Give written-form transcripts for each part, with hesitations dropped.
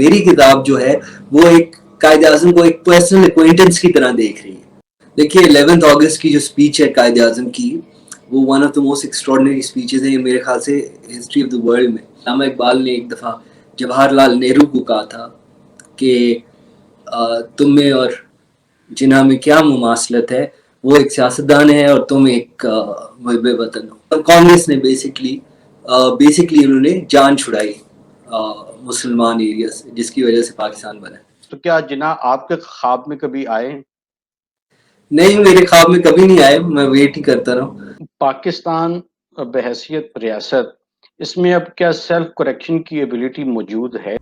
میری کتاب جو ہے وہ ایک قائد اعظم کو ایک پرسنل اکوائنٹنس کی طرح دیکھ رہی ہے۔ دیکھیے 11 اگست کی جو اسپیچ ہے قائد اعظم کی، وہ one of the most extraordinary speeches ہیں میرے خیال سے ہسٹری آف دا ورلڈ میں۔ علامہ اقبال نے ایک دفعہ جواہر لال نہرو کو کہا تھا کہ تم میں اور جناح میں کیا مماثلت ہے، وہ ایک سیاستدان ہے اور تم ایک محب وطن ہو۔ کانگریس نے بیسکلی انہوں نے جان چھڑائی مسلمان ایریا سے، جس کی وجہ سے پاکستان بنا۔ تو کیا جناح آپ کے خواب میں کبھی آئے ہیں؟ نہیں، میرے خواب میں کبھی نہیں آئے، میں ویٹ ہی کرتا رہا ہوں۔ پاکستان بحیثیت ریاست، اس میں اب کیا سیلف کریکشن کی ایبلٹی موجود ہے؟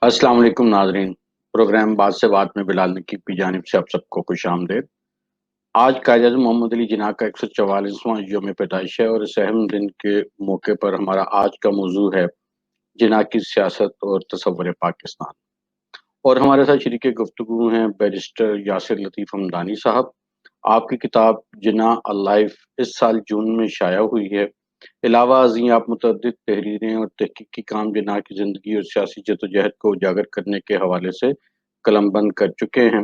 السلام علیکم ناظرین، پروگرام بات سے بات میں بلال نقیب کی جانب سے آپ سب کو خوش آمدید۔ آج قائد اعظم محمد علی جناح کا 144واں یوم پیدائش ہے، اور اس اہم دن کے موقع پر ہمارا آج کا موضوع ہے جناح کی سیاست اور تصور پاکستان۔ اور ہمارے ساتھ شریک گفتگو ہیں بیرسٹر یاسر لطیف حمدانی صاحب۔ آپ کی کتاب جناح اے لائف اس سال جون میں شائع ہوئی ہے۔ علاوہ ازیں آپ متعدد تحریریں اور تحقیقی کام جناح کی زندگی اور سیاسی جدوجہد کو اجاگر کرنے کے حوالے سے قلم بند کر چکے ہیں۔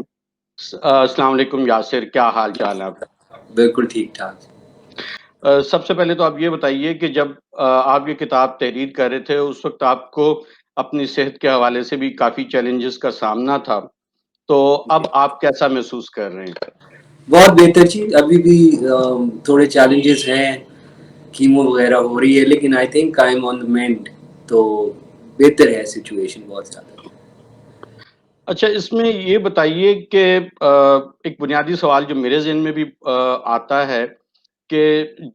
السلام علیکم یاسر، کیا حال چال ہے آپ؟ بالکل ٹھیک ٹھاک۔ سب سے پہلے تو آپ یہ بتائیے کہ جب آپ یہ کتاب تحریر کر رہے تھے اس وقت آپ کو اپنی صحت کے حوالے سے بھی کافی چیلنجز کا سامنا تھا، تو اب آپ کیسا محسوس کر رہے ہیں؟ بہت بہتر چیز، ابھی بھی تھوڑے چیلنجز ہیں، کیمو وغیرہ ہو رہی ہے، لیکن I think I am on the mind, تو بہتر ہے سچویشن بہت زیادہ۔ اچھا، اس میں یہ بتائیے کہ ایک بنیادی سوال جو میرے ذہن میں بھی آتا ہے کہ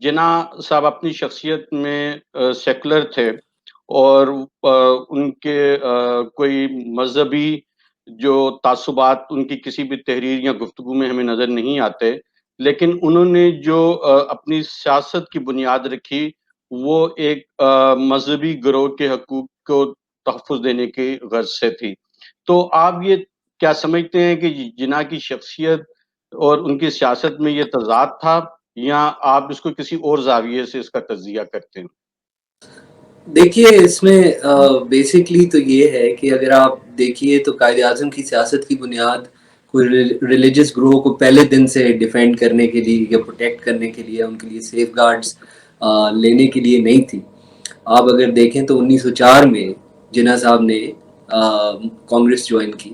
جناح صاحب اپنی شخصیت میں سیکولر تھے، اور ان کے کوئی مذہبی جو تعصبات ان کی کسی بھی تحریر یا گفتگو میں ہمیں نظر نہیں آتے، لیکن انہوں نے جو اپنی سیاست کی بنیاد رکھی وہ ایک مذہبی گروہ کے حقوق کو تحفظ دینے کی غرض سے تھی۔ تو آپ یہ کیا سمجھتے ہیں کہ جناح کی شخصیت اور ان کی سیاست میں یہ تضاد تھا، یا آپ اس کو کسی اور زاویے سے اس کا تجزیہ کرتے ہیں؟ دیکھیے اس میں بیسکلی تو یہ ہے کہ اگر آپ دیکھیے تو قائد اعظم کی سیاست کی بنیاد کوئی ریلیجس گروہ کو پہلے دن سے ڈیفینڈ کرنے کے لیے یا پروٹیکٹ کرنے کے لیے، ان کے لیے سیف گارڈز لینے کے لیے نہیں تھی۔ آپ اگر دیکھیں تو 1904 میں جناح صاحب نے کانگریس جوائن کی،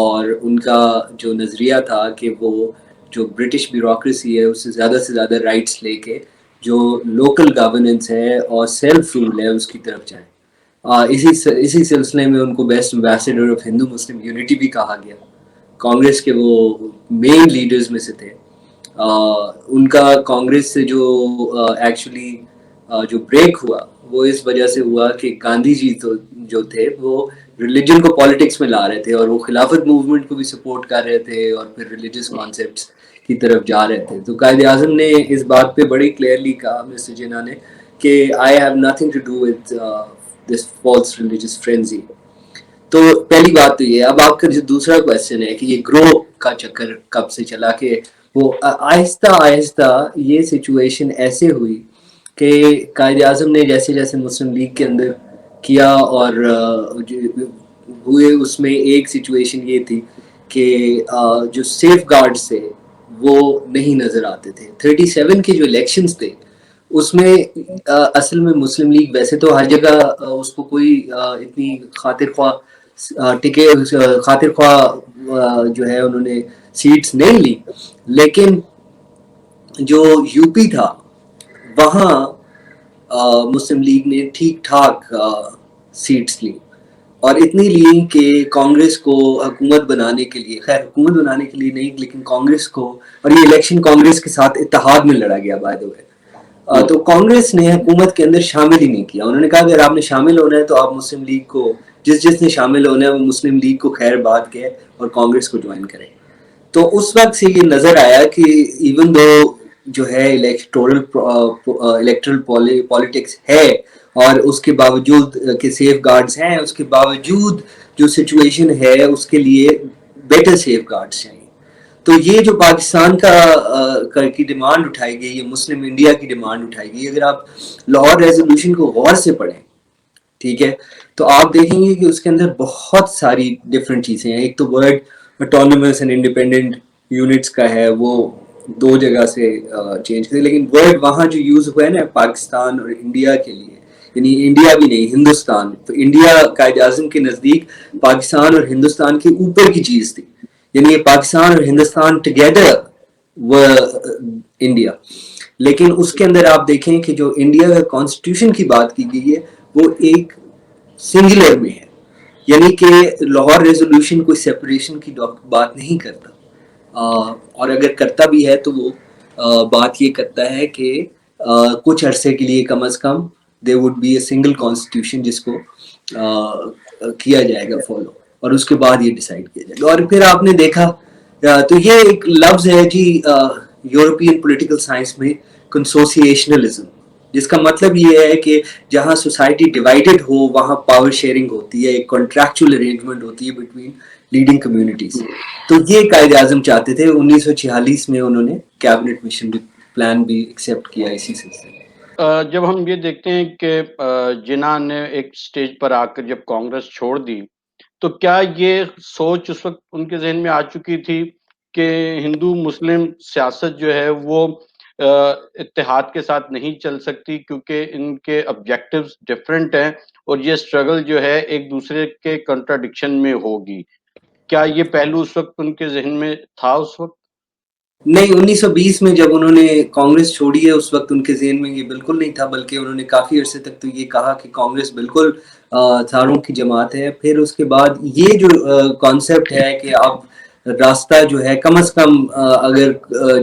اور ان کا جو نظریہ تھا کہ وہ جو برٹش بیوروکریسی ہے اس سے زیادہ رائٹس لے کے جو لوکل گورننس ہے اور سیلف رول ہے اس کی طرف جائیں۔ اسی سلسلے میں ان کو best ambassador of Hindu Muslim unity بھی کہا گیا۔ کانگریس کے وہ مین لیڈرز میں سے تھے۔ ان کا کانگریس سے جو ایکچولی جو بریک ہوا وہ اس وجہ سے ہوا کہ گاندھی جی تو جو تھے وہ ریلیجن کو پالیٹکس میں لا رہے تھے، اور وہ خلافت موومنٹ کو بھی سپورٹ کر رہے تھے، اور پھر ریلیجس کانسیپٹس کی طرف جا رہے تھے۔ تو قائد اعظم نے اس بات پہ بڑی کلیئرلی کہا مسٹر جناح نے کہ I have nothing to do with this false religious frenzy. تو پہلی بات تو یہ۔ اب آپ کا جو دوسرا کویشچن ہے کہ یہ گروہ کا چکر کب سے چلا، کہ وہ آہستہ آہستہ یہ سچویشن ایسے ہوئی کہ قائد اعظم نے جیسے جیسے مسلم لیگ کے اندر کیا، اور ہوئے اس میں ایک سچویشن یہ تھی کہ جو سیف گارڈز تھے وہ نہیں نظر آتے تھے۔ 37 کے جو الیکشنز تھے اس میں اصل میں مسلم لیگ ویسے تو ہر جگہ اس کو کوئی اتنی خاطر خواہ جو ہے انہوں نے سیٹس نہیں لی، لیکن جو یو پی تھا وہاں مسلم لیگ نے ٹھیک ٹھاک سیٹس لی، اور اتنی لی کہ کانگریس کو حکومت بنانے کے لیے، خیر حکومت بنانے کے لیے نہیں لیکن کانگریس کو، اور یہ الیکشن کانگریس کے ساتھ اتحاد میں لڑا گیا بائی دی وے۔ تو کانگریس نے حکومت کے اندر شامل ہی نہیں کیا۔ انہوں نے کہا کہ اگر آپ نے شامل ہونا ہے تو آپ مسلم لیگ کو، جس نے شامل ہونا ہے وہ مسلم لیگ کو خیر بات کہے اور کانگریس کو جوائن کرے۔ تو اس وقت سے یہ نظر آیا کہ ایون دو جو ہے الیکٹرل پالیٹکس ہے، اور اس کے باوجود کہ سیف گارڈز ہیں، اس کے باوجود جو سچویشن ہے اس کے لیے بیٹر سیف گارڈس چاہیے. تو یہ جو پاکستان کی ڈیمانڈ اٹھائی گئی, یہ مسلم انڈیا کی ڈیمانڈ اٹھائی گئی, اگر آپ لاہور ریزولوشن کو غور سے پڑھیں, ٹھیک ہے, تو آپ دیکھیں گے کہ اس کے اندر بہت ساری ڈفرینٹ چیزیں ہیں. ایک تو word autonomous and independent units کا ہے, وہ دو جگہ سے چینج کرے, لیکن ورڈ وہاں جو یوز ہوا ہے نا پاکستان اور انڈیا کے لیے, یعنی انڈیا بھی نہیں ہندوستان, تو انڈیا قائد اعظم کے نزدیک پاکستان اور ہندوستان کے اوپر کی چیز تھی, یعنی یہ پاکستان اور ہندوستان ٹوگیدر وہ انڈیا. لیکن اس کے اندر آپ دیکھیں کہ جو انڈیا کا کانسٹیٹیوشن کی بات کی گئی ہے وہ ایک سنگولر میں ہے, یعنی کہ لاہور ریزولوشن کوئی سیپریشن کی بات نہیں کرتا, اور اگر کرتا بھی ہے تو وہ بات یہ کرتا ہے کہ کچھ عرصے کے لیے کم از کم they would be a single constitution جس کو کیا جائے گا فالو, اور اس کے بعد یہ ڈیسائیڈ کیا جائے گا. اور پھر آپ نے دیکھا تو یہ ایک لفظ ہے جی یورپین پولیٹیکل سائنس میں کنسوسیشنلزم, جس کا مطلب یہ ہے کہ جہاں سوسائٹی ڈیوائیڈڈ ہو وہاں پاور شیئرنگ ہوتی ہے, ایک کانٹریکچوئل ارینجمنٹ ہوتی ہے بٹوین لیڈنگ کمیونٹیز. تو یہ قائد اعظم چاہتے تھے. 1946 میں انہوں نے کیبنٹ مشن پلان بھی ایکسیپٹ کیا اسی سلسلے. جب ہم یہ دیکھتے ہیں کہ جناح نے ایک سٹیج پر آ کر جب کانگریس چھوڑ دی, تو کیا یہ سوچ اس وقت ان کے ذہن میں آ چکی تھی کہ ہندو مسلم سیاست جو ہے وہ اتحاد کے ساتھ نہیں چل سکتی کیونکہ ان کے آبجیکٹیوز ڈفرینٹ ہیں اور یہ اسٹرگل جو ہے ایک دوسرے کے کنٹراڈکشن میں ہوگی؟ کیا یہ پہلو اس وقت ان کے ذہن میں تھا اس وقت؟ نہیں, 1920 میں جب انہوں نے کانگریس چھوڑی ہے اس وقت ان کے ذہن میں یہ بالکل نہیں تھا, بلکہ انہوں نے کافی عرصے تک تو یہ کہا کہ کانگریس بالکل تھاروں کی جماعت ہے. پھر اس کے بعد یہ جو کانسیپٹ ہے کہ اب راستہ جو ہے کم از کم اگر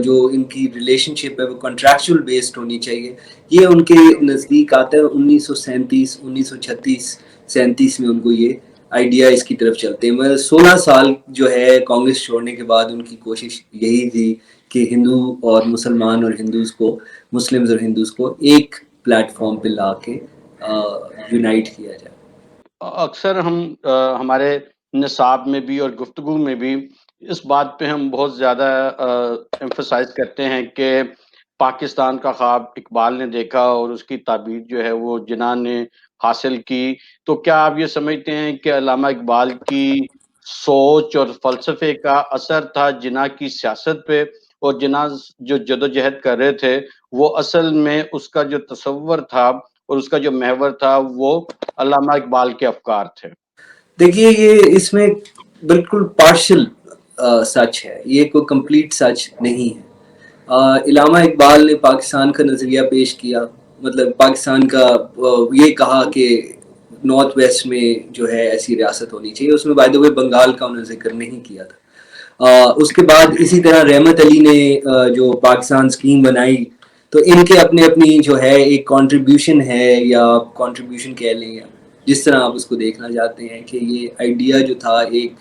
جو ان کی ریلیشن شپ ہے وہ کنٹریکچوئل بیسڈ ہونی چاہیے, یہ ان کے نزدیک آتا ہے 1937 1937 میں ان کو یہ آئیڈیا اس کی طرف چلتے ہیں. میں 16 سال جو ہے کانگریس چھوڑنے کے بعد ان کی کوشش یہی تھی کہ ہندو اور مسلمان اور ہندوز کو, مسلمز اور ہندوز کو ایک پلیٹ فارم پہ لا کے یونائٹ کیا جائے. اکثر ہم ہمارے نصاب میں بھی اور گفتگو میں بھی اس بات پہ ہم بہت زیادہ ایمفسائز کرتے ہیں کہ پاکستان کا خواب اقبال نے دیکھا اور اس کی تعبیر جو ہے وہ جناح نے حاصل کی. تو کیا آپ یہ سمجھتے ہیں کہ علامہ اقبال کی سوچ اور فلسفے کا اثر تھا جناح کی سیاست پہ, اور جناح جو جدوجہد کر رہے تھے وہ اصل میں اس کا جو تصور تھا اور اس کا جو محور تھا وہ علامہ اقبال کے افکار تھے؟ دیکھیے یہ اس میں بالکل پارشل سچ ہے, یہ کوئی کمپلیٹ سچ نہیں ہے. علامہ اقبال نے پاکستان کا نظریہ پیش کیا, مطلب پاکستان کا یہ کہا کہ نارتھ ویسٹ میں جو ہے ایسی ریاست ہونی چاہیے, اس میں بائی دا وے بنگال کا انہوں نے ذکر نہیں کیا تھا. اس کے بعد اسی طرح رحمت علی نے جو پاکستان اسکیم بنائی, تو ان کے اپنی جو ہے ایک کنٹریبیوشن ہے, یا کنٹریبیوشن کہہ لیں یا جس طرح آپ اس کو دیکھنا چاہتے ہیں, کہ یہ آئیڈیا جو تھا ایک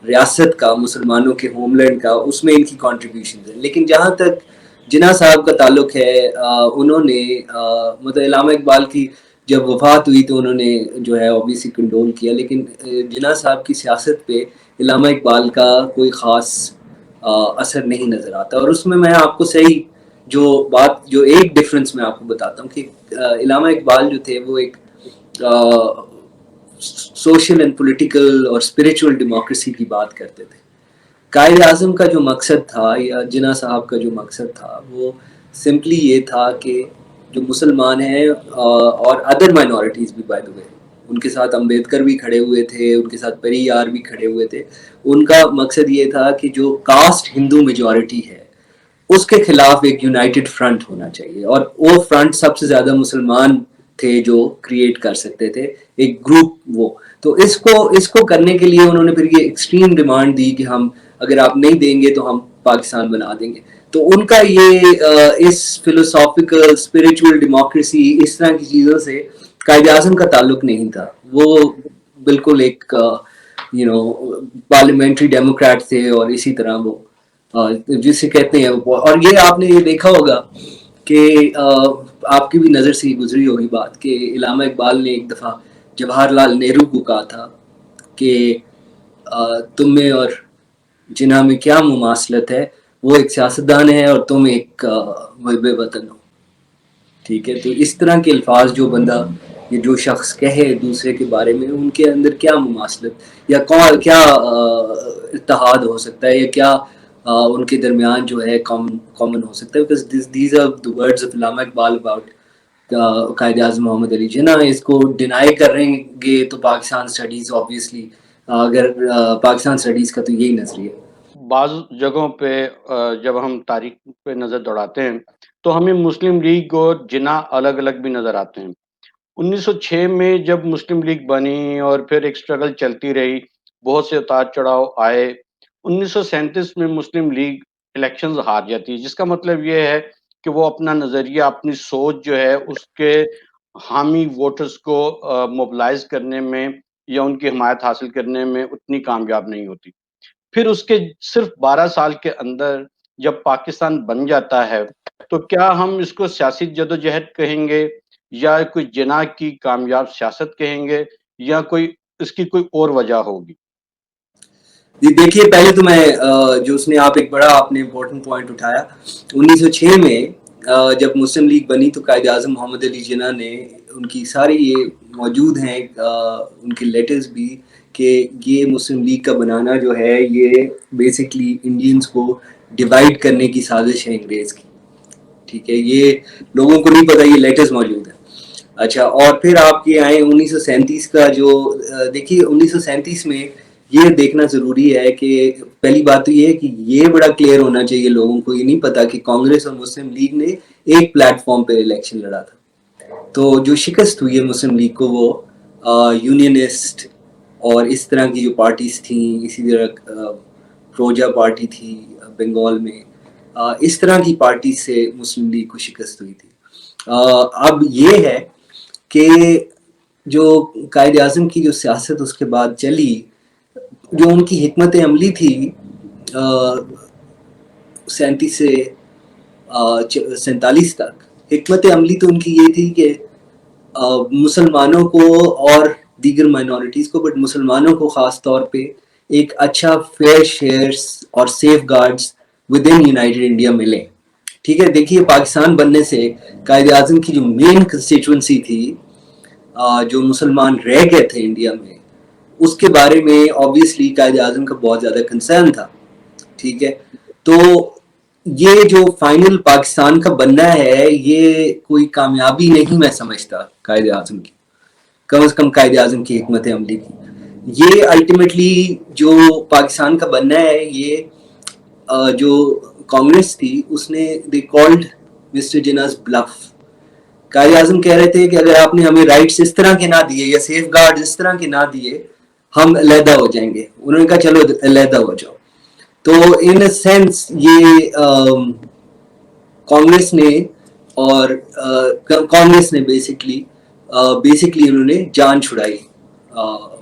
ریاست کا, مسلمانوں کے ہوم لینڈ کا, اس میں ان کی کنٹریبیوشن ہے. لیکن جہاں تک جناح صاحب کا تعلق ہے, انہوں نے مطلب علامہ اقبال کی جب وفات ہوئی تو انہوں نے جو ہے اوبیسلی کنڈول کیا, لیکن جناح صاحب کی سیاست پہ علامہ اقبال کا کوئی خاص اثر نہیں نظر آتا. اور اس میں آپ کو صحیح جو ایک ڈفرنس میں آپ کو بتاتا ہوں کہ علامہ اقبال جو تھے وہ ایک سوشل اینڈ پولیٹیکل اور اسپریچول ڈیموکریسی کی بات کرتے تھے. قائد اعظم کا جو مقصد تھا, یا جناح صاحب کا جو مقصد تھا, وہ سمپلی یہ تھا کہ جو مسلمان ہیں اور ادر مائنورٹیز بھی بائی دا وے, ان کے ساتھ امبیدکر بھی کھڑے ہوئے تھے, ان کے ساتھ پیریار بھی کھڑے ہوئے تھے, ان کا مقصد یہ تھا کہ جو کاسٹ ہندو میجورٹی ہے اس کے خلاف ایک یونائٹڈ فرنٹ ہونا چاہیے, اور وہ فرنٹ سب سے زیادہ مسلمان تھے جو کریٹ کر سکتے تھے ایک گروپ. وہ تو اس کو کرنے کے لیے انہوں نے پھر یہ ایکسٹریم ڈیمانڈ دی کہ ہم اگر آپ نہیں دیں گے تو ہم پاکستان بنا دیں گے. تو ان کا یہ اس فلوسافیکل اسپریچول ڈیموکریسی اس طرح کی چیزوں سے قائد اعظم کا تعلق نہیں تھا. وہ بالکل ایک پارلیمنٹری ڈیموکریٹ تھے, اور اسی طرح وہ جسے کہتے ہیں, اور یہ آپ نے یہ دیکھا ہوگا کہ آپ کی بھی نظر سے گزری ہوگی بات کہ علامہ اقبال نے ایک دفعہ جواہر لال نہرو کو کہا تھا کہ تم میں اور جناح میں کیا مماثلت ہے، وہ ایک سیاستدان ہے اور تم ایک محب وطن ہو. ٹھیک ہے، تو اس طرح کے الفاظ جو بندہ، یہ جو شخص کہے دوسرے کے بارے میں، ان کے اندر کیا مماثلت یا کیا اتحاد ہو سکتا ہے، یا کیا ان کے درمیان جو ہے کامن ہو سکتا ہے. Because these are the words of Allama Iqbal about Quaid Azam محمد علی جناح. اس کو ڈینائی کریں گے تو پاکستان اسٹڈیز آبویسلی، اگر پاکستان اسٹڈیز کا تو یہی نظریہ ہے. بعض جگہوں پہ جب ہم تاریخ پہ نظر دوڑاتے ہیں تو ہمیں مسلم لیگ اور جناح الگ الگ بھی نظر آتے ہیں. 1906 میں جب مسلم لیگ بنی اور پھر ایک سٹرگل چلتی رہی، بہت سے اتار چڑھاؤ آئے. 1937 میں مسلم لیگ الیکشنز ہار جاتی ہے، جس کا مطلب یہ ہے کہ وہ اپنا نظریہ، اپنی سوچ جو ہے اس کے حامی ووٹرز کو موبلائز کرنے میں یا ان کی حمایت حاصل کرنے میں اتنی کامیاب نہیں ہوتی. پھر اس کے صرف 12 سال کے اندر جب پاکستان بن جاتا ہے تو کیا ہم اس کو سیاسی جدوجہد کہیں گے، یا کوئی جناح کی کامیاب سیاست کہیں گے، یا کوئی اس کی کوئی اور وجہ ہوگی؟ دیکھیے، پہلے تو میں جو اس نے آپ ایک بڑا آپ نے امپورٹنٹ پوائنٹ اٹھایا. 1906 میں جب مسلم لیگ بنی تو قائد اعظم محمد علی جناح نے، ان کی ساری یہ موجود ہیں ان کے لیٹرز بھی، کہ یہ مسلم لیگ کا بنانا جو ہے یہ بیسکلی انڈینز کو ڈیوائڈ کرنے کی سازش ہے انگریز کی. ٹھیک ہے، یہ لوگوں کو نہیں پتا، یہ لیٹرز موجود ہیں. اچھا، اور پھر آپ کے آئے 1937 کا جو دیکھیے 1937 میں یہ دیکھنا ضروری ہے کہ پہلی بات تو یہ ہے کہ یہ بڑا کلیئر ہونا چاہیے لوگوں کو، یہ نہیں پتا کہ کانگریس اور مسلم لیگ نے ایک پلیٹ فارم پہ الیکشن لڑا تھا. تو جو شکست ہوئی ہے مسلم لیگ کو، وہ یونینسٹ اور اس طرح کی جو پارٹیز تھیں، اسی طرح پروجا پارٹی تھی بنگال میں، اس طرح کی پارٹی سے مسلم لیگ کو شکست ہوئی تھی. اب یہ ہے کہ جو قائد اعظم کی جو سیاست اس کے بعد چلی، جو ان کی حکمت عملی تھی 37 سے 47 تک، حکمت عملی تو ان کی یہ تھی کہ مسلمانوں کو اور دیگر مائنورٹیز کو، بٹ مسلمانوں کو خاص طور پہ ایک اچھا فیئر شیئرز اور safeguards within united India ملے. ٹھیک ہے، دیکھیے پاکستان بننے سے قائد اعظم کی جو مین کنسٹیچوئنسی تھی، جو مسلمان رہ گئے تھے انڈیا میں، اس کے بارے میں آبویسلی قائد اعظم کا بہت زیادہ کنسرن تھا. ٹھیک ہے، تو یہ جو فائنل پاکستان کا بننا ہے، یہ کوئی کامیابی نہیں میں سمجھتا قائد اعظم کی، کم از کم قائد اعظم کی حکمت عملی کی. یہ الٹیمیٹلی جو پاکستان کا بننا ہے، یہ جو کانگریس تھی اس نے دے called mister جناز bulb. Quaid Azam کہہ رہے تھے کہ اگر آپ نے ہمیں رائٹس اس طرح کے نہ دیے یا سیف گارڈ اس طرح کے نہ دیے، ہم علیحدہ ہو جائیں گے. انہوں نے کہا چلو علیحدہ ہو جاؤ. تو ان اے سینس یہ کانگریس نے اور کانگریس نے بیسکلی انہوں نے جان چھڑائی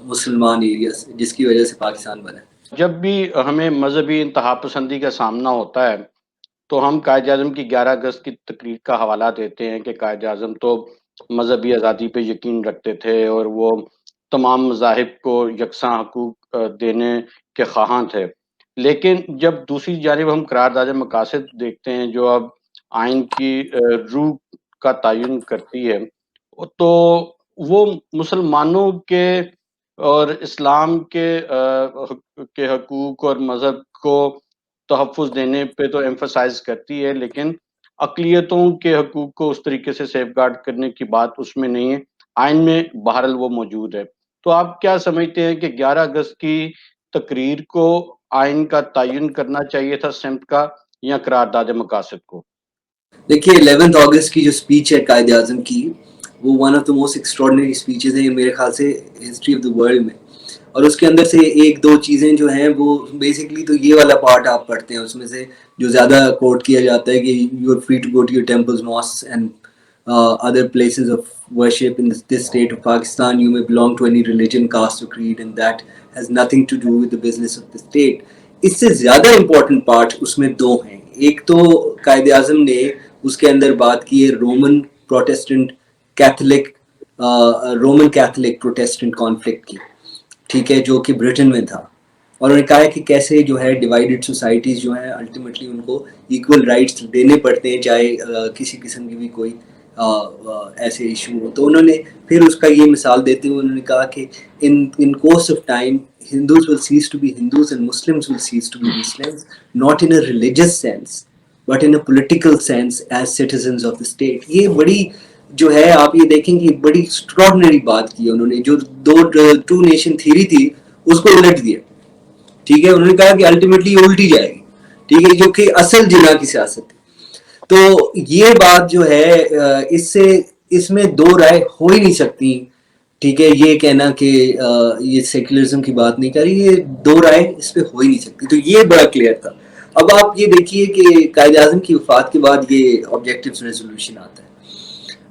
مسلمان ایریا سے، جس کی وجہ سے پاکستان بنا. جب بھی ہمیں مذہبی انتہا پسندی کا سامنا ہوتا ہے تو ہم قائد اعظم کی 11 اگست کی تقریر کا حوالہ دیتے ہیں کہ قائد اعظم تو مذہبی آزادی پہ یقین رکھتے تھے اور وہ تمام مذاہب کو یکساں حقوق دینے کے خواہاں تھے. لیکن جب دوسری جانب ہم قرارداد مقاصد دیکھتے ہیں جو اب آئین کی روح کا تعین کرتی ہے، تو وہ مسلمانوں کے اور اسلام کے حقوق اور مذہب کو تحفظ دینے پہ تو ایمفسائز کرتی ہے، لیکن اقلیتوں کے حقوق کو اس طریقے سے سیف گارڈ کرنے کی بات اس میں نہیں ہے. آئین میں بہرحال وہ موجود ہے. تو آپ کیا سمجھتے ہیں کہ 11 اگست کی تقریر کو آئین کا تعین کرنا چاہیے تھا سمت کا، یا قرارداد مقاصد کو؟ دیکھیے 11 اگست کی جو اسپیچ ہے قائد اعظم کی، وہ one of the most extraordinary speeches ہیں میرے خیال سے ہسٹری آف دا ورلڈ میں. اور اس کے اندر سے ایک دو چیزیں جو ہیں وہ بیسکلی تو یہ والا پارٹ آپ پڑھتے ہیں، اس میں سے جو زیادہ کوٹ کیا جاتا ہے کہ you are free to go to your temples, mosques and other places of worship in this state of Pakistan. You may belong to any religion, caste or creed, and that has nothing to do with the business of the state. اس سے زیادہ important part اس میں دو ہیں. ایک تو قائد اعظم نے اس کے اندر بات کی ہے Roman Protestant Catholic Protestant conflict کی. ٹھیک ہے، جو کہ برٹن میں تھا، اور انہوں نے کہا ہے کہ کیسے جو ہے ڈیوائڈڈ سوسائٹیز جو ہیں الٹیمیٹلی ان کو ایکول رائٹس دینے پڑتے ہیں، چاہے کسی قسم کی بھی کوئی ایسے ایشو ہو. تو انہوں نے پھر اس کا یہ مثال دیتے ہوئے انہوں نے کہا کہ in course of time Hindus will cease to be Hindus and Muslims will cease to be Muslims, not in a religious sense but in a political sense as citizens of the state. یہ بڑی جو ہے آپ یہ دیکھیں کہ بڑی extraordinary بات کی ہے انہوں نے. جو ٹو نیشن تھیوری تھی اس کو الٹ دیا. ٹھیک ہے، انہوں نے کہا کہ الٹیمیٹلی الٹی جائے گی. ٹھیک ہے، جو کہ اصل جناح کی سیاست ہے. تو یہ بات جو ہے اس میں دو رائے ہو ہی نہیں سکتی. ٹھیک ہے، یہ کہنا کہ یہ سیکولرزم کی بات نہیں کر رہی، یہ دو رائے اس پہ ہو ہی نہیں سکتی. تو یہ بڑا کلیئر تھا. اب آپ یہ دیکھیے کہ قائد اعظم کی وفات کے بعد یہ آبجیکٹو ریزولوشن آتا ہے.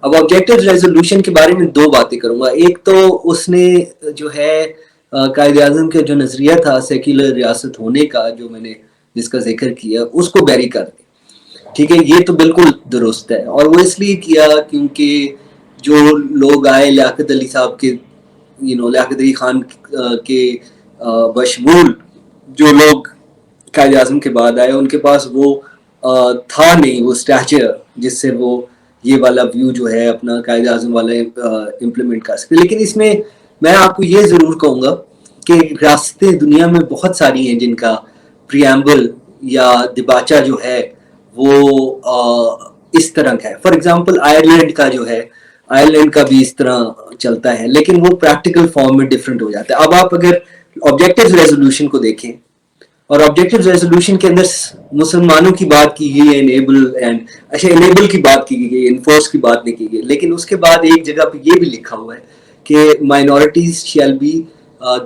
اب آبجیکٹو ریزولوشن کے بارے میں دو باتیں کروں گا. ایک تو اس نے جو ہے قائد اعظم کا جو نظریہ تھا سیکولر ریاست ہونے کا، جو میں نے جس کا ذکر کیا، اس کو بیری کر دیا. ٹھیک ہے، یہ تو بالکل درست ہے، اور وہ اس لیے کیا کیونکہ جو لوگ آئے لیاقت علی صاحب کے لیاقت علی خان کے بشمول جو لوگ قائد اعظم کے بعد آئے، ان کے پاس وہ تھا نہیں وہ اسٹیچر جس سے وہ یہ والا ویو جو ہے اپنا قائد اعظم والا امپلیمنٹ کر سکتے. لیکن اس میں آپ کو یہ ضرور کہوں گا کہ ریاستیں دنیا میں بہت ساری ہیں جن کا پریامبل یا دباچہ جو ہے وہ اس طرح کا ہے. فار ایگزامپل آئرلینڈ کا جو ہے، آئرلینڈ کا بھی اس طرح چلتا ہے، لیکن وہ پریکٹیکل فارم میں ڈفرینٹ ہو جاتا ہے. اب آپ اگر آبجیکٹو ریزولوشن کو دیکھیں، اور آبجیکٹو ریزولوشن کے اندر مسلمانوں کی بات کی گئی ہے، انیبل کی بات کی گئی، انفورس کی بات نہیں کی گئی. لیکن اس کے بعد ایک جگہ پہ یہ بھی لکھا ہوا ہے کہ minorities shall be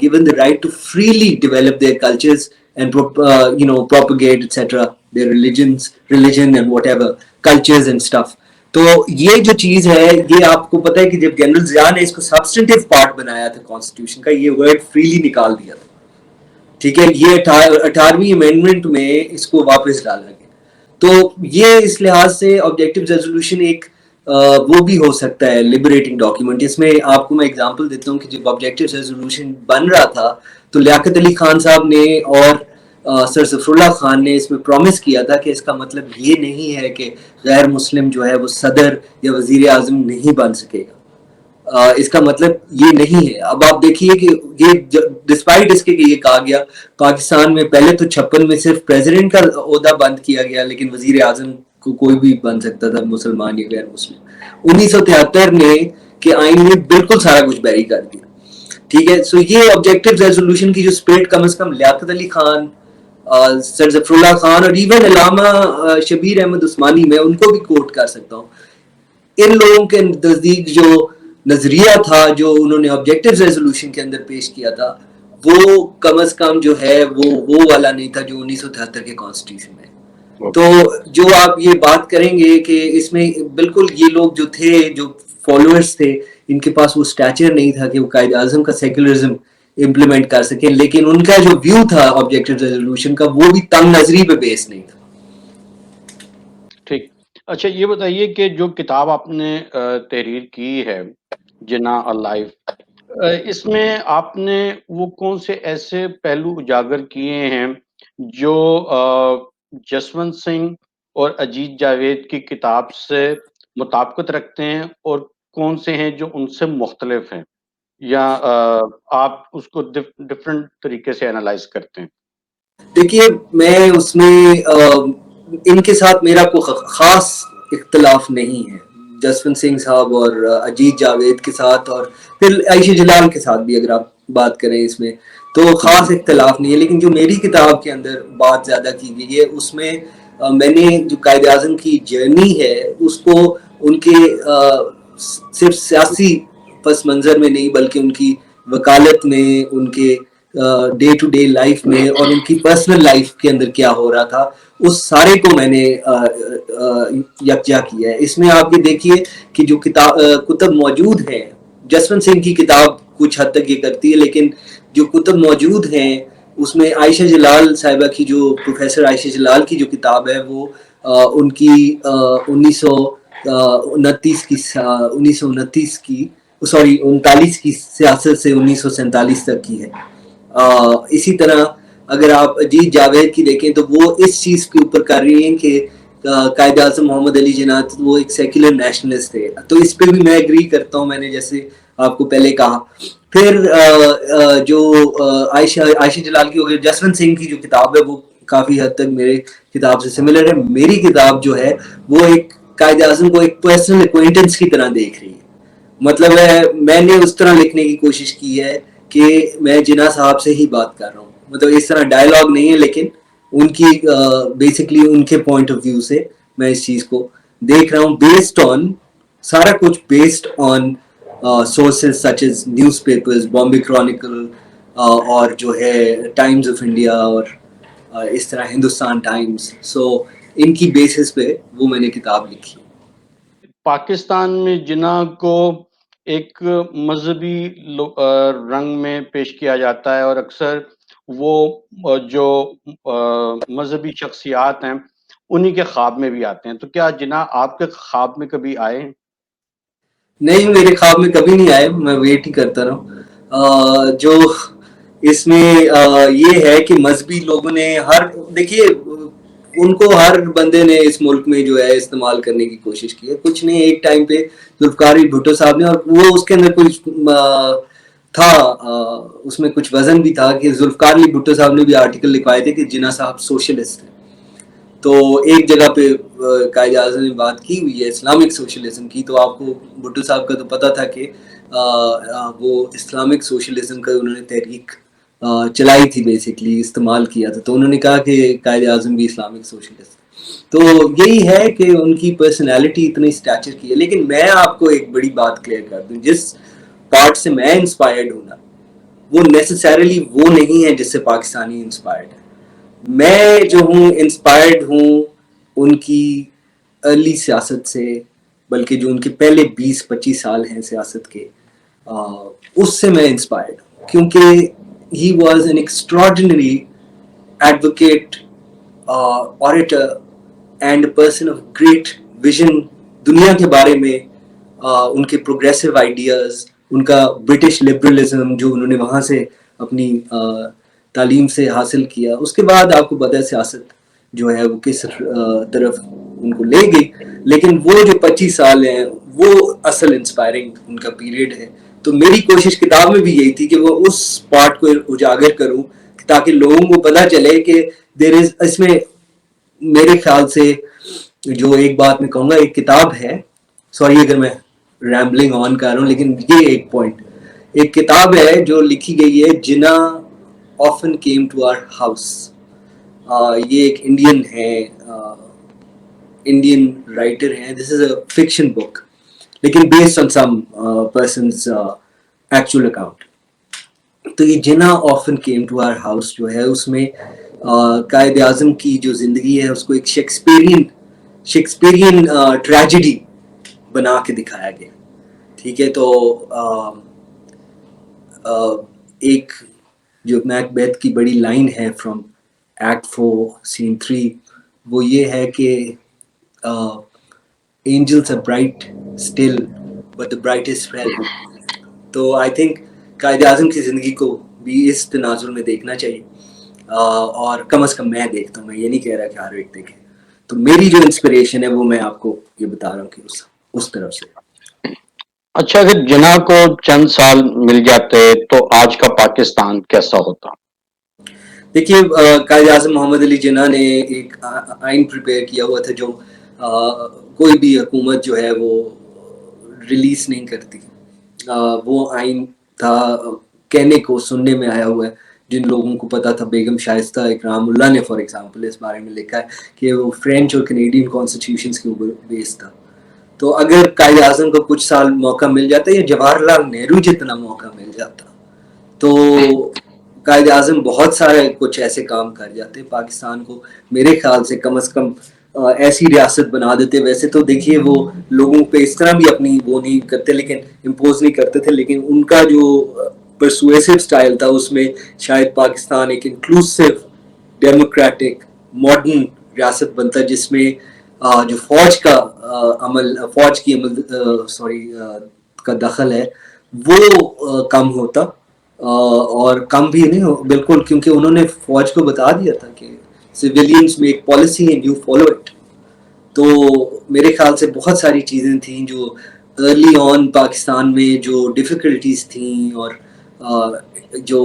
given the right to freely develop their cultures and propagate etc their religion and whatever cultures and stuff. تو یہ جو چیز ہے، یہ آپ کو پتہ ہے کہ جب جنرل ضیاء نے اس کو سبسٹنٹیو پارٹ بنایا تھا کانسٹیٹیوشن کا، یہ ورڈ فریلی نکال دیا تھا. ٹھیک ہے، یہ 18ویں امینڈمنٹ میں اس کو واپس ڈالا گیا. تو یہ اس لحاظ سے آبجیکٹو ریزولوشن ایک وہ بھی ہو سکتا ہے لبریٹنگ ڈاکیومنٹ. اس میں آپ کو میں اگزامپل دیتا ہوں کہ جب آبجیکٹو ریزولوشن بن رہا تھا تو لیاقت علی خان صاحب نے اور سر ظفر اللہ خان نے اس میں پرومس کیا تھا کہ اس کا مطلب یہ نہیں ہے کہ غیر مسلم جو ہے وہ صدر یا وزیر اعظم نہیں بن سکے گا. اس کا مطلب یہ نہیں ہے. اب آپ دیکھیے کہ یہ ڈسپائٹ اس کے کہ یہ کہا گیا پاکستان میں پہلے تو 56 میں صرف پریزیڈنٹ کا عہدہ بند کیا گیا، لیکن وزیر اعظم کو کوئی بھی بن سکتا تھا، مسلمان یا غیر مسلم. 1973 میں کے آئین میں بالکل سارا کچھ بیری کر دیا. ٹھیک ہے، سو یہ آبجیکٹو ریزولوشن کی جو اسپرٹ کم از کم لیاقت علی خان، سر ظفر اللہ خان اور ایون علامہ شبیر احمد عثمانی، میں ان کو بھی کوٹ کر سکتا ہوں. ان لوگوں کے نزدیک جو نظریہ تھا جو انہوں نے آبجیکٹو ریزولوشن کے اندر پیش کیا تھا، وہ کم از کم جو ہے وہ والا نہیں تھا جو 1973 کے کانسٹیٹیوشن میں. تو جو آپ یہ بات کریں گے کہ اس میں بالکل یہ لوگ جو تھے، جو فالوورز تھے، ان کے پاس وہ سٹیچر نہیں تھا کہ وہ قائد اعظم کا سیکولرزم امپلیمنٹ کر سکیں. لیکن ان کا جو ویو تھا آبجیکٹو ریزولوشن کا، وہ بھی تنگ نظری پہ بیس نہیں تھا. ٹھیک. اچھا یہ بتائیے کہ جو کتاب آپ نے تحریر کی ہے جناح لائف، اس میں آپ نے وہ کون سے ایسے پہلو اجاگر کیے ہیں جو جسونت سنگھ اور اجیت جاوید کی کتاب سے مطابقت رکھتے ہیں، اور کون سے ہیں جو ان سے مختلف ہیں، یا آپ اس کو ڈفرینٹ طریقے سے انالائز کرتے ہیں؟ دیکھیے، میں اس میں ان کے ساتھ میرا کوئی خاص اختلاف نہیں ہے. جسونت سنگھ صاحب اور اجیت جاوید کے ساتھ، اور پھر عائشہ جلال کے ساتھ بھی اگر آپ بات کریں اس میں تو خاص اختلاف نہیں ہے. لیکن جو میری کتاب کے اندر بات زیادہ کی گئی ہے، اس میں میں نے جو قائد اعظم کی جرنی ہے اس کو ان کے صرف سیاسی پس منظر میں نہیں، بلکہ ان کی وکالت میں، ان کے ڈے ٹو ڈے لائف میں، اور ان کی پرسنل لائف کے اندر کیا ہو رہا تھا، اس سارے کو میں نے یکجا کیا ہے. اس میں آپ یہ دیکھیے کہ جو کتب موجود ہیں، جسونت سنگھ کی کتاب کچھ حد تک یہ کرتی ہے، لیکن جو کتب موجود ہیں اس میں عائشہ جلال صاحبہ کی، جو پروفیسر عائشہ جلال کی جو کتاب ہے، وہ ان کی 1929 کی سوری 39 کی سیاست سے 1947 تک کی ہے. اسی طرح اگر آپ اجیت جاوید کی دیکھیں تو وہ اس چیز کے اوپر کر رہی ہیں کہ قائد اعظم محمد علی جناح وہ ایک سیکولر نیشنلسٹ تھے, تو اس پہ بھی میں ایگری کرتا ہوں, میں نے جیسے آپ کو پہلے کہا. پھر جو عائشہ جلال کی ہو گئی, جسونت سنگھ کی جو کتاب ہے وہ کافی حد تک میرے کتاب سے سملر ہے. میری کتاب جو ہے وہ ایک قائد اعظم کو ایک پرسنل اکوائنٹنس کی طرح دیکھ رہی ہے. مطلب ہے میں نے اس طرح لکھنے کی کوشش کی ہے کہ میں جناح صاحب سے ہی بات کر رہا ہوں, مطلب اس طرح ڈائلاگ نہیں ہے, لیکن ان کی بیسکلی ان کے پوائنٹ آف ویو سے میں اس چیز کو دیکھ رہا ہوں, بیسڈ آن سارا کچھ based on sources such as news papers, Bombay Chronicle, اور جو ہے ٹائمز آف انڈیا, اور اس طرح ہندوستان ٹائمز. سو ان کی بیسس پہ وہ میں نے کتاب لکھی. پاکستان میں جناح کو ایک مذہبی رنگ میں پیش کیا جاتا ہے, اور اکثر وہ جو مذہبی شخصیات ہیں انہی کے خواب میں بھی آتے ہیں. تو کیا جناح آپ کے خواب میں کبھی آئے ہیں؟ نہیں, میرے خواب میں کبھی نہیں آئے, میں ویٹ ہی کرتا رہا ہوں. جو اس میں یہ ہے کہ مذہبی لوگوں نے دیکھیے ان کو ہر بندے نے اس ملک میں جو ہے استعمال کرنے کی کوشش کی ہے. کچھ نہیں, ایک ٹائم پہ ذوالفقار علی بھٹو صاحب نے, اور وہ اس کے اندر کچھ تھا, اس میں کچھ وزن بھی تھا کہ ذوالفقار علی بھٹو صاحب نے بھی آرٹیکل لکھوائے تھے کہ جناح صاحب سوشلسٹ ہیں. تو ایک جگہ پہ قائد اعظم نے بات کی ہوئی ہے اسلامک سوشلزم کی, تو آپ کو بھٹو صاحب کا تو پتا تھا کہ وہ اسلامک سوشلزم کا انہوں نے تحریک چلائی تھی, بیسکلی استعمال کیا تھا. تو انہوں نے کہا کہ قائد اعظم بھی اسلامک سوشلسٹ. تو یہی ہے کہ ان کی پرسنالٹی اتنی اسٹیچر کی ہے. لیکن میں آپ کو ایک بڑی بات کلیئر کر دوں, جس پارٹ سے میں انسپائرڈ ہوں نا, وہ نیسسریلی وہ نہیں ہے جس سے پاکستانی انسپائرڈ ہے. میں جو ہوں انسپائرڈ ہوں ان کی ارلی سیاست سے, بلکہ جو ان کے پہلے 20-25 سال ہیں سیاست کے, اس سے میں انسپائرڈ ہوں, کیونکہ he was an extraordinary advocate, orator and a person of great vision دنیا کے بارے میں. ان کے پروگریسو آئیڈیاز, ان کا برٹش لبرلزم جو انہوں نے وہاں سے اپنی تعلیم سے حاصل کیا, اس کے بعد آپ کو پتہ ہے سیاست جو ہے وہ کس طرف ان کو لے گئی. لیکن وہ جو 25 سال ہیں وہ اصل انسپائرنگ ان کا پیریڈ ہے. تو میری کوشش کتاب میں بھی یہی تھی کہ وہ اس پارٹ کو اجاگر کروں تاکہ لوگوں کو پتہ چلے کہ دیر از, اس میں میرے خیال سے جو ایک بات میں کہوں گا, ایک کتاب ہے, سوری اگر میں ریمبلنگ آن کر رہا ہوں, لیکن یہ ایک پوائنٹ, ایک کتاب ہے جو لکھی گئی ہے, جناح often came to our house. یہ ایک انڈین ہے, انڈین رائٹر ہیں. دس از اے فکشن بک لیکن based on some persons actual account. تو یہ Jinnah often came to our house جو ہے, اس میں قائد اعظم کی جو زندگی ہے اس کو ایک شیکسپیرین ٹریجڈی بنا کے دکھایا گیا. ٹھیک ہے, تو ایک جو میکبیتھ کی بڑی لائن ہے فرام ایکٹ 4 سین 3, وہ یہ ہے کہ angels are bright still but the brightest fell. تو آئی تھنک قائد اعظم کی زندگی کو بھی اس تناظر میں دیکھنا چاہیے, اور کم از کم میں دیکھتا ہوں, میں یہ نہیں کہہ رہا کہ ہر ایک دیکھے. تو میری جو انسپریشن ہے وہ میں آپ کو یہ بتا رہا ہوں کہ اس طرف سے. اچھا, اگر جناح کو چند سال مل جاتے تو آج کا پاکستان کیسا ہوتا؟ دیکھیے قائد اعظم محمد علی جناح نے ایک آئین پریپیئر کیا ہوا تھا جو کوئی بھی حکومت جو ہے وہ ریلیز نہیں کرتی. وہ آئین تھا, کہنے کو سننے میں آیا ہوا ہے, جن لوگوں کو پتا تھا, بیگم شائستہ اکرام اللہ نے فار ایگزامپل اس بارے میں لکھا ہے کہ وہ فرینچ اور کینیڈین کانسٹیٹیوشنز کے اوپر بیس تھا. تو اگر قائد اعظم کو کچھ سال موقع مل جاتا یا جواہر لال نہرو جتنا موقع مل جاتا تو قائد اعظم بہت سارے کچھ ایسے کام کر جاتے پاکستان کو, میرے خیال سے کم از کم ایسی ریاست بنا دیتے. ویسے تو دیکھیے وہ لوگوں پہ اس طرح بھی اپنی وہ نہیں کرتے, لیکن امپوز نہیں کرتے تھے, لیکن ان کا جو پرسویسو سٹائل تھا اس میں شاید پاکستان ایک انکلوسیو ڈیموکریٹک ماڈرن ریاست بنتا, جس میں جو فوج کا عمل, فوج کی عمل کا دخل ہے وہ کم ہوتا، اور کم بھی نہیں ہو بالکل، کیونکہ انہوں نے فوج کو بتا دیا تھا کہ civilians make policy and you follow it. تو میرے خیال سے بہت ساری چیزیں تھیں جو ارلی آن پاکستان میں جو ڈفیکلٹیز تھیں، اور جو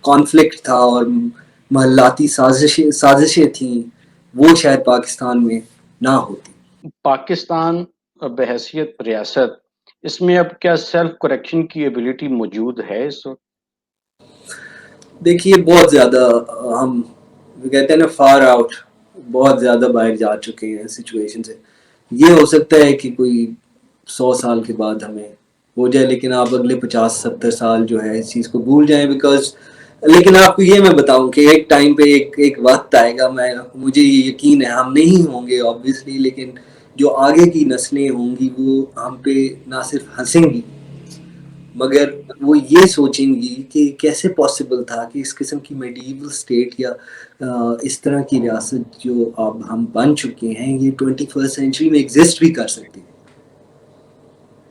کانفلکٹ تھا اور محلاتی سازشیں تھیں، وہ شاید پاکستان میں نہ ہوتی. پاکستان بحیثیت ریاست، اس میں اب کیا سیلف کریکشن کی ایبلٹی موجود ہے اس وقت؟ دیکھیے بہت زیادہ ہم کہتے ہیں نا فار آؤٹ، بہت زیادہ باہر جا چکے ہیں سچویشن سے. یہ ہو سکتا ہے کہ کوئی 100 سال کے بعد ہمیں ہو جائے، لیکن آپ اگلے 50-70 سال جو ہے اس چیز کو بھول جائیں. بیکاز لیکن آپ کو یہ میں بتاؤں کہ ایک ٹائم پہ ایک وقت آئے گا، مجھے یہ یقین ہے ہم نہیں ہوں گے آبویسلی، لیکن جو آگے کی نسلیں ہوں گی وہ ہم پہ نہ صرف ہنسیں گی مگر وہ یہ سوچیں گی کہ کیسے پاسبل تھا کہ اس قسم کی میڈیول اسٹیٹ یا اس طرح کی ریاست جو اب ہم بن چکے ہیں یہ 21 سینچری میں ایگزسٹ بھی کر سکتی ہے.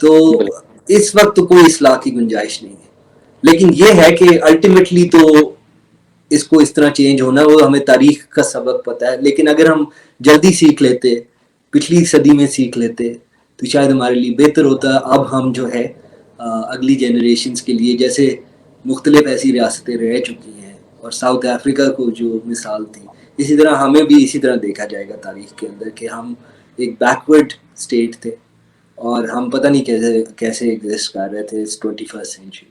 تو بالکل. اس وقت تو کوئی اصلاح کی گنجائش نہیں ہے، لیکن یہ ہے کہ الٹیمیٹلی تو اس کو اس طرح چینج ہونا، وہ ہمیں تاریخ کا سبق پتہ ہے. لیکن اگر ہم جلدی سیکھ لیتے، پچھلی صدی میں سیکھ لیتے تو شاید ہمارے لیے بہتر ہوتا. اب ہم جو ہے اگلی جنریشنز کے لیے، جیسے مختلف ایسی ریاستیں رہ چکی ہیں اور ساؤتھ افریقہ کو جو مثال تھی، اسی طرح ہمیں بھی اسی طرح دیکھا جائے گا تاریخ کے اندر کہ ہم ایک بیکورڈ اسٹیٹ تھے اور ہم پتہ نہیں کیسے ایگزسٹ کر رہے تھے اس 21 سینچری.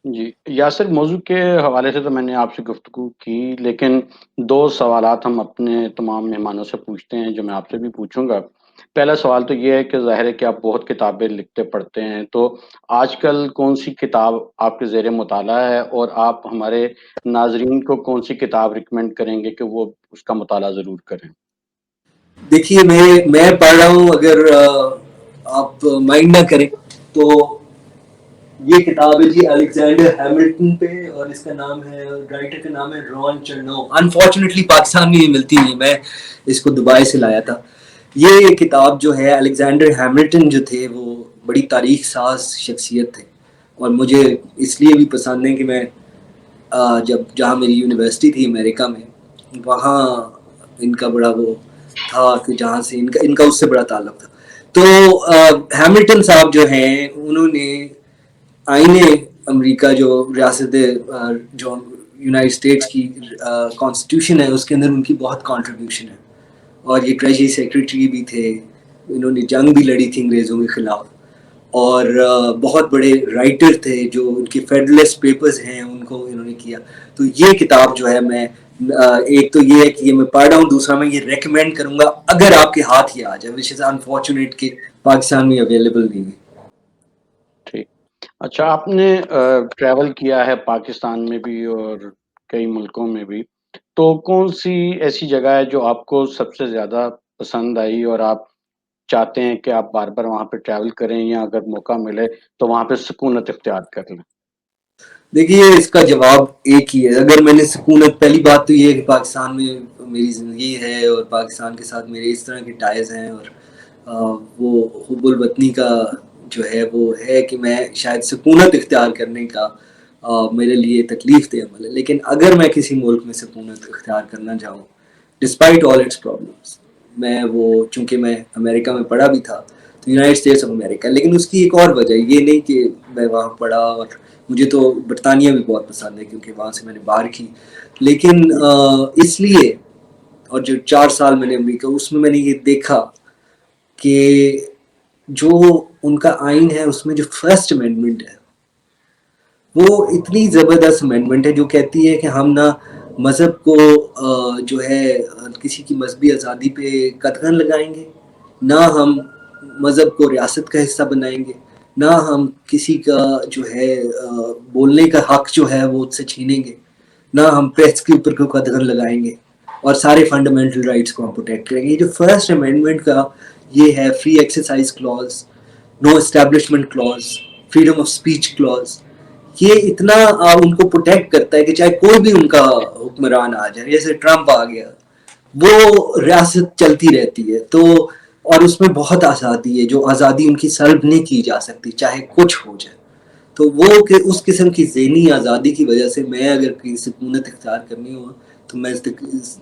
جی یاسر، موضوع کے حوالے سے تو میں نے آپ سے گفتگو کی، لیکن دو سوالات ہم اپنے تمام مہمانوں سے پوچھتے ہیں جو میں آپ سے بھی پوچھوں گا. پہلا سوال تو یہ ہے کہ ظاہر ہے کہ آپ بہت کتابیں لکھتے پڑھتے ہیں، تو آج کل کون سی کتاب آپ کے زیر مطالعہ ہے، اور آپ ہمارے ناظرین کو کون سی کتاب ریکمینڈ کریں گے کہ وہ اس کا مطالعہ ضرور کریں؟ دیکھیے میں پڑھ رہا ہوں، اگر آپ مائنڈ نہ کریں تو یہ کتاب ہے جی الیگزینڈر ہیملٹن پہ، اور اس کا نام ہے، رائٹر کا نام ہے رون چرنو. انفارچونیٹلی پاکستان میں یہ ملتی نہیں، میں اس کو دبئی سے لایا تھا. یہ کتاب جو ہے، الیگزینڈر ہیملٹن جو تھے وہ بڑی تاریخ ساز شخصیت تھے، اور مجھے اس لیے بھی پسند ہے کہ میں جہاں میری یونیورسٹی تھی امریکہ میں، وہاں ان کا بڑا وہ تھا کہ جہاں سے ان کا اس سے بڑا تعلق تھا. تو ہیملٹن صاحب جو ہیں انہوں نے آئین امریکہ جو ریاست جو یونائٹڈ اسٹیٹس کی کانسٹیٹیوشن ہے اس کے اندر ان کی بہت کنٹریبیوشن ہے، اور یہ ٹریجری سیکریٹری بھی تھے. انہوں نے جنگ بھی لڑی تھی انگریزوں کے خلاف، اور بہت بڑے رائٹر تھے جو ان کے فیڈرلسٹ پیپرز ہیں ان کو انہوں نے کیا. تو یہ کتاب جو ہے، میں ایک تو یہ ہے کہ یہ میں پڑھ رہا ہوں، دوسرا میں یہ ریکمینڈ کروں گا اگر آپ کے ہاتھ یہ آ جائے، وچ از انفارچونیٹ کہ پاکستان میں اویلیبل نہیں ہے. ٹھیک. اچھا، آپ نے ٹریول کیا ہے پاکستان میں بھی اور کئی ملکوں میں بھی، تو کون سی ایسی جگہ ہے جو آپ کو سب سے زیادہ پسند آئی اور آپ چاہتے ہیں کہ آپ بار بار وہاں پہ ٹریول کریں، یا اگر موقع ملے تو وہاں پہ سکونت اختیار کر لیں؟ دیکھیے اس کا جواب ایک ہی ہے. اگر میں نے سکونت، پہلی بات تو یہ ہے کہ پاکستان میں میری زندگی ہے اور پاکستان کے ساتھ میرے اس طرح کے ٹائز ہیں، اور وہ حب الوطنی کا جو ہے وہ ہے کہ میں شاید سکونت اختیار کرنے کا میرے لیے تکلیف دہ عمل ہے. لیکن اگر میں کسی ملک میں سکونت اختیار کرنا چاہوں ڈسپائٹ آل اٹس پرابلمس، میں وہ چونکہ میں امریکہ میں پڑھا بھی تھا تو یونائٹڈ اسٹیٹس آف امریکہ، لیکن اس کی ایک اور وجہ یہ نہیں کہ میں وہاں پڑھا، اور مجھے تو برطانیہ بھی بہت پسند ہے کیونکہ وہاں سے میں نے باہر کی، لیکن اس لیے، اور جو 4 سال میں نے امریکہ اس میں نے یہ دیکھا کہ جو ان کا آئین ہے اس میں جو فرسٹ امینڈمنٹ ہے وہ اتنی زبردست امینڈمنٹ ہے جو کہتی ہے کہ ہم نہ مذہب کو جو ہے کسی کی مذہبی آزادی پہ قدغن لگائیں گے، نہ ہم مذہب کو ریاست کا حصہ بنائیں گے، نہ ہم کسی کا جو ہے بولنے کا حق جو ہے وہ اس سے چھینیں گے، نہ ہم پریس کے اوپر کو قدغن لگائیں گے، اور سارے فنڈامنٹل رائٹس کو ہم پروٹیکٹ کریں گے. یہ جو فرسٹ امینڈمنٹ کا یہ ہے free exercise clause, no establishment clause, freedom of speech clause, یہ اتنا ان کو پروٹیکٹ کرتا ہے کہ چاہے کوئی بھی ان کا حکمران آ جائے، جیسے ٹرمپ آ گیا، وہ ریاست چلتی رہتی ہے. تو اور اس میں بہت آزادی ہے، جو آزادی ان کی سلب نہیں کی جا سکتی چاہے کچھ ہو جائے. تو وہ کہ اس قسم کی ذہنی آزادی کی وجہ سے میں اگر کہیں سکونت اختیار کرنی ہو تو میں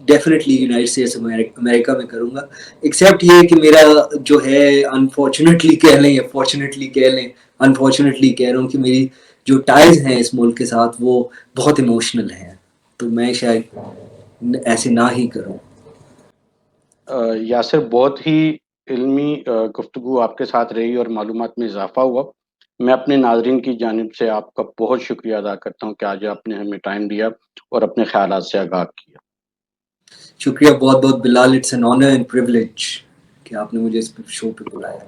ڈیفینیٹلی یونائٹڈ اسٹیٹس امریکہ میں کروں گا. ایکسیپٹ یہ کہ میرا جو ہے انفارچونیٹلی کہہ لیں یا فارچونیٹلی کہہ لیں، انفارچونیٹلی کہہ رہا ہوں کہ میری جو ٹائز ہیں اس ملک کے ساتھ وہ بہت ایموشنل ہیں، تو میں شاید ایسے نہ ہی کروں. یاسر، بہت ہی علمی گفتگو آپ کے ساتھ رہی اور معلومات میں اضافہ ہوا. میں اپنے ناظرین کی جانب سے آپ کا بہت شکریہ ادا کرتا ہوں کہ آج آپ نے ہمیں ٹائم دیا اور اپنے خیالات سے آگاہ کیا. شکریہ بہت بہت Bilal, it's an honour and privilege کہ آپ نے مجھے اس شو پہ بلایا.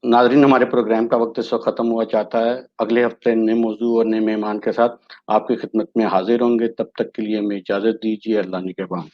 ناظرین، ہمارے پروگرام کا وقت اس وقت ختم ہوا چاہتا ہے. اگلے ہفتے نئے موضوع اور نئے مہمان کے ساتھ آپ کی خدمت میں حاضر ہوں گے. تب تک کے لیے ہمیں اجازت دیجیے. اللہ نگہبان.